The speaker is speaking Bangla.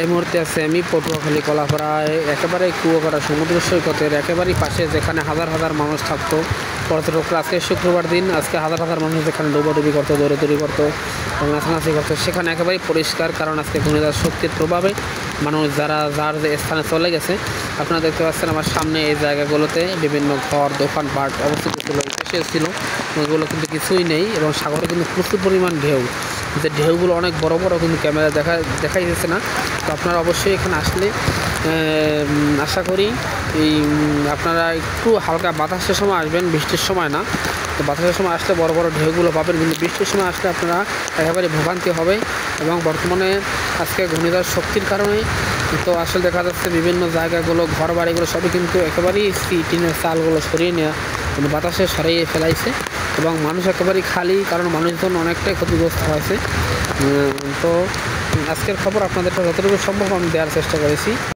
এই মুহূর্তে আছে আমি পটুয়াখালী কলাপাড়ায়, একেবারে কুয়াকাটা সমুদ্র সৈকতের একেবারেই পাশে, যেখানে হাজার হাজার মানুষ থাকতো পর্যটকরা। আজকে শুক্রবার দিন, আজকে হাজার হাজার মানুষ যেখানে ডুবাডুবি করতো, দৌড়াদৌড়ি করতো এবং নাচানাচি করতো, সেখানে একেবারেই পরিষ্কার, কারণ আজকে ঘূর্ণিঝড় শক্তির প্রভাবে মানুষ যার যে স্থানে চলে গেছে। আপনারা দেখতে পাচ্ছেন আমার সামনে এই জায়গাগুলোতে বিভিন্ন ঘর, দোকানপাট অবস্থিত ছিল, ছিল, ওইগুলো কিন্তু কিছুই নেই এবং সাগরে কিন্তু প্রচুর পরিমাণ ঢেউ। যে ঢেউগুলো অনেক বড় বড়, কিন্তু ক্যামেরা দেখাই যাচ্ছে না। তো আপনারা অবশ্যই এখানে আসলে আশা করি আপনারা একটু হালকা বাতাসের সময় আসবেন, বৃষ্টির সময় না। তো বাতাসের সময় আসলে বড় বড় ঢেউগুলো পাবেন, কিন্তু বৃষ্টির সময় আসলে আপনারা একেবারে ভোগান্তি হবে। এবং বর্তমানে আজকে ঘূর্ণিঝড় শক্তির কারণে তো আসলে দেখা যাচ্ছে বিভিন্ন জায়গাগুলো, ঘর বাড়িগুলো সবই কিন্তু একেবারেই টিনের চালগুলো সরিয়ে নেওয়া, মানে বাতাসে সরিয়ে ফেলাইছে এবং মানুষ একেবারেই খালি, কারণ মানুষজন অনেকটাই ক্ষতিগ্রস্ত হয়েছে। তো আজকের খবর আপনাদেরকে যতটুকু সম্ভব আমি দেওয়ার চেষ্টা করেছি।